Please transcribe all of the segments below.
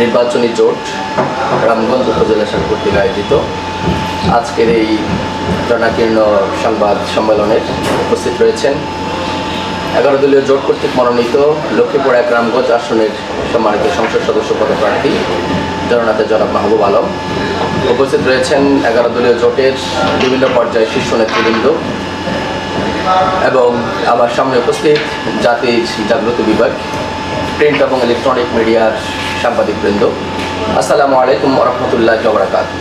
নির্বাচনী জোট রামগঞ্জ উপজেলা শাখা কর্তৃক আয়োজিত আজকের এই জনাকীর্ণ সংবাদ সম্মেলনের উপস্থিত রয়েছেন 11 দলীয় জোট কর্তৃক মনোনীত লক্ষ্মীপুর 1 রামগঞ্জ আসনের সম্মানিত সংসদ সদস্য পদপ্রার্থী জননেতা জনাব মাহবুব আলম। উপস্থিত রয়েছেন 11 দলীয় জোটের বিভিন্ন পর্যায়ে শীর্ষ নেতৃবৃন্দ এবং আমার সামনে উপস্থিত জাতির জাগ্রত বিভাগ, প্রিন্ট এবং ইলেকট্রনিক মিডিয়ার সাংবাদিকবৃন্দ। আসসালামু আলাইকুম ওয়া রাহমাতুল্লাহি ওয়া বারাকাতুহু।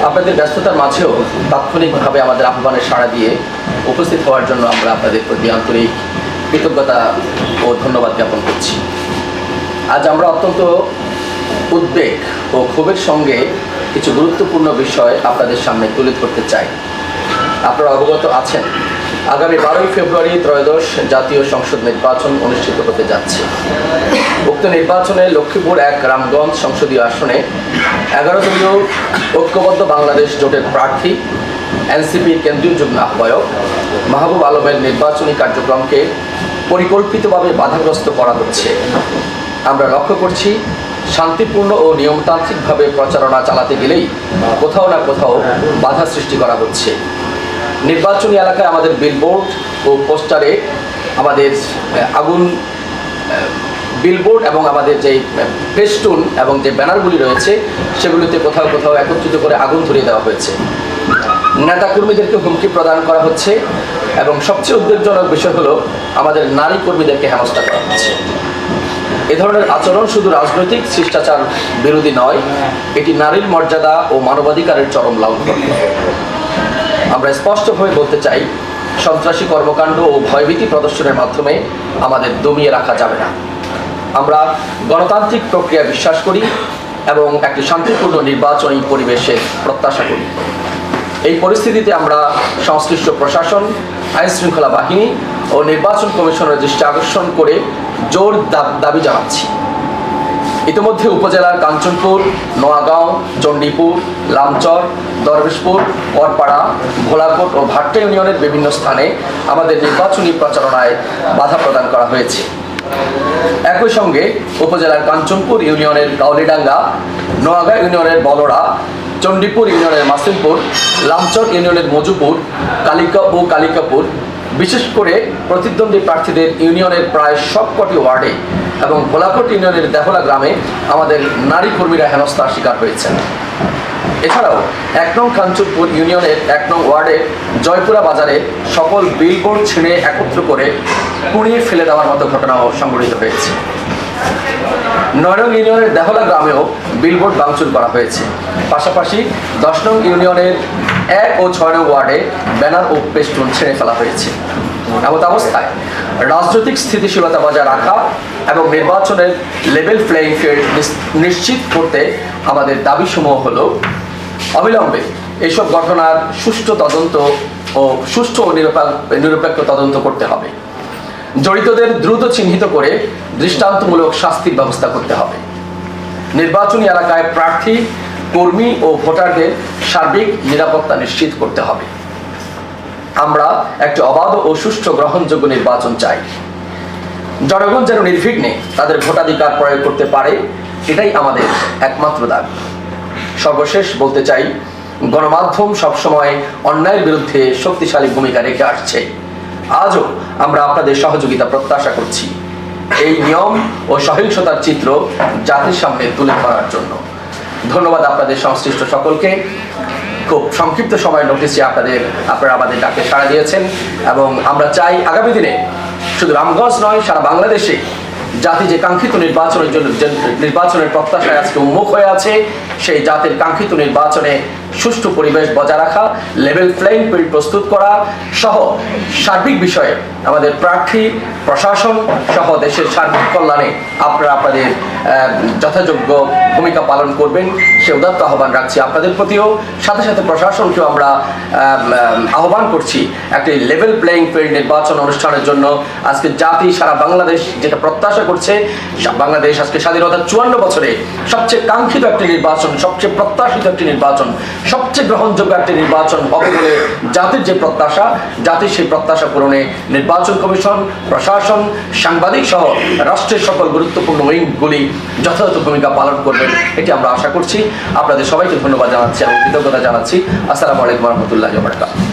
আপনাদের ব্যস্ততার মাঝেও তাৎক্ষণিকভাবে আমাদের আহ্বানে সাড়া দিয়ে উপস্থিত হওয়ার জন্য আমরা আপনাদের প্রতি আন্তরিক কৃতজ্ঞতা ও ধন্যবাদ জ্ঞাপন করছি। আজ আমরা অত্যন্ত উদ্বেগ ও ক্ষোভের সঙ্গে কিছু গুরুত্বপূর্ণ বিষয় আপনাদের সামনে তুলে ধরতে চাই। আপনারা অবগত আছেন, আগামী 12 ফেব্রুয়ারি ত্রয়োদশ জাতীয় সংসদ নির্বাচন অনুষ্ঠিত হতে যাচ্ছে। উক্ত নির্বাচনে লক্ষ্মীপুর 1 রামগঞ্জ সংসদীয় আসনে 11 দলীয় ঐক্যবদ্ধ বাংলাদেশ জোটের প্রার্থী এনসিপির কেন্দ্রীয় যুগ্ম আহ্বায়ক মাহবুব আলমের নির্বাচনী কার্যক্রমকে পরিকল্পিতভাবে বাধাগ্রস্ত করা হচ্ছে। আমরা লক্ষ্য করছি, শান্তিপূর্ণ ও নিয়মতান্ত্রিকভাবে প্রচারণা চালাতে গেলেই কোথাও না কোথাও বাধা সৃষ্টি করা হচ্ছে। নির্বাচনী এলাকায় আমাদের বিলবোর্ড ও পোস্টারে আমাদের বিলবোর্ড এবং আমাদের যে ফেস্টুন এবং যে ব্যানারগুলি রয়েছে সেগুলিতে কোথাও কোথাও একত্রিত করে আগুন ধরিয়ে দেওয়া হয়েছে। নেতাকর্মীদেরকে হুমকি প্রদান করা হচ্ছে এবং সবচেয়ে উদ্বেগজনক বিষয় হলো আমাদের নারী কর্মীদেরকে হেনস্থা করা হচ্ছে। এ ধরনের আচরণ শুধু রাজনৈতিক শিষ্টাচার বিরোধী নয়, এটি নারীর মর্যাদা ও মানবাধিকারের চরম লঙ্ঘন। আমরা স্পষ্টভাবে বলতে চাই, সন্ত্রাসী কর্মকাণ্ড ও ভয়ভীতি প্রদর্শনের মাধ্যমে আমাদের দমিয়ে রাখা যাবে না। আমরা গণতান্ত্রিক প্রক্রিয়া বিশ্বাস করি এবং একটি শান্তিপূর্ণ নির্বাচনী পরিবেশের প্রত্যাশা করি। এই পরিস্থিতিতে আমরা সংশ্লিষ্ট প্রশাসন, আইনশৃঙ্খলা বাহিনী ও নির্বাচন কমিশনের দৃষ্টি আকর্ষণ করে জোর দাবি জানাচ্ছি। ইতিমধ্যে উপজেলার কাঞ্চনপুর, নোয়াগাঁও, চণ্ডীপুর, লামচর, দরবেশপুর, করপাড়া, ভোলাকোট ও ভাট্টা ইউনিয়নের বিভিন্ন স্থানে আমাদের নির্বাচনী প্রচারণায় বাধা প্রদান করা হয়েছে। একই সঙ্গে উপজেলার কাঞ্চনপুর ইউনিয়নের কাউলিডাঙ্গা, নোয়াগাঁ ইউনিয়নের বলড়া, চণ্ডীপুর ইউনিয়নের মাসিমপুর, লামচর ইউনিয়নের মজুপুর, কালিকাপুর, বিশেষ করে প্রতিদ্বন্দ্বী প্রার্থীদের ইউনিয়নের প্রায় সবকটি ওয়ার্ডে এবং ভোলাকোট ইউনিয়নের দেহলা গ্রামে আমাদের নারী কর্মীরা হেনস্থার শিকার হয়েছেন। এছাড়াও 1 নং কাঞ্চনপুর ইউনিয়নের 1 নং ওয়ার্ডের জয়পুরা বাজারে সকল বিলবোর্ড ছিঁড়ে একত্র করে পুড়িয়ে ফেলে দেওয়ার মতো ঘটনাও সংঘটিত হয়েছে। 9 নং ইউনিয়নের দেহলা গ্রামেও বিলবোর্ড ভাঙচুর করা হয়েছে। পাশাপাশি 10 নং ইউনিয়নের 1 ও 6 নং ওয়ার্ডে ব্যানার ও পেস্টুন ছিঁড়ে ফেলা হয়েছে। এমত অবস্থায় রাজনৈতিক স্থিতিশীলতা বজায় রাখা এবং নির্বাচনের লেভেল প্লেইং ফিল্ড নিশ্চিত করতে আমাদের দাবিসমূহ হলো, অবিলম্বে এইসব ঘটনার সুষ্ঠু তদন্ত ও সুষ্ঠু ও নিরপেক্ষ তদন্ত করতে হবে। জড়িতদের দ্রুত চিহ্নিত করে দৃষ্টান্তমূলক শাস্তির ব্যবস্থা করতে হবে। নির্বাচনী এলাকায় প্রার্থী, কর্মী ও ভোটারদের সার্বিক নিরাপত্তা নিশ্চিত করতে হবে। আমরা একটি অবাধ ও সুষ্ঠু গ্রহণযোগ্য নির্বাচন চাই। জনগণ যেন নির্বিঘ্নে তাদের ভোটাধিকার প্রয়োগ করতে পারে, এটাই আমাদের একমাত্র দাবি। সর্বশেষ বলতে চাই, গণমাধ্যম সবসময় অন্যায়ের বিরুদ্ধে শক্তিশালী ভূমিকা রেখে আসছে। আজও আমরা আপনাদের সহযোগিতা প্রত্যাশা করছি এই নিয়ম ও সহিংসতার চিত্র জাতির সামনে তুলে ধরার জন্য। ধন্যবাদ আপনাদের সংশ্লিষ্ট সকলকে। খুব সংক্ষিপ্ত সময়ের নোটিশে আপনারা আমাদের ডাকে সাড়া দিয়েছেন এবং আমরা চাই আগামী দিনে শুধু রামগঞ্জ নয়, সারা বাংলাদেশে জাতি যে কাঙ্ক্ষিত নির্বাচনের জন্য নির্বাচনের প্রত্যাশায় আজকে উন্মুখ হয়ে আছে, সেই জাতির কাঙ্ক্ষিত নির্বাচনে সুষ্ঠু পরিবেশ বজায় রাখা, লেভেল প্লেইং ফিল্ড প্রস্তুত করা সহ সার্বিক বিষয়ে আমাদের প্রার্থী, প্রশাসন সহ দেশের সার্বিক কল্যাণে আপনারা আপনাদের যথাযোগ্য ভূমিকা পালন করবেন সে উদাত্ত আহ্বান রাখছি আপনাদের প্রতিও। সাথে সাথে প্রশাসনকেও আমরা আহ্বান করছি একটি লেভেল প্লেয়িং ফিল্ড নির্বাচন অনুষ্ঠানের জন্য। আজকে জাতি সারা বাংলাদেশ যেটা প্রত্যাশা করছে, বাংলাদেশ আজকে স্বাধীনতার 54 বছরে সবচেয়ে কাঙ্ক্ষিত একটি নির্বাচন, সবচেয়ে প্রত্যাশিত একটি নির্বাচন, সবচেয়ে গ্রহণযোগ্য একটি নির্বাচন হবে বলে জাতির যে প্রত্যাশা, জাতির সেই প্রত্যাশা পূরণে নির্বাচন কমিশন, প্রশাসন, সাংবাদিক সহ রাষ্ট্রের সকল গুরুত্বপূর্ণ উইংগুলি যথাযথ ভূমিকা পালন করবেন, এটি আমরা আশা করছি। আপনাদের সবাইকে ধন্যবাদ জানাচ্ছি এবং কৃতজ্ঞতা জানাচ্ছি। আসসালামু আলাইকুম ওয়া রাহমাতুল্লাহি ওয়া বারাকাতুহু।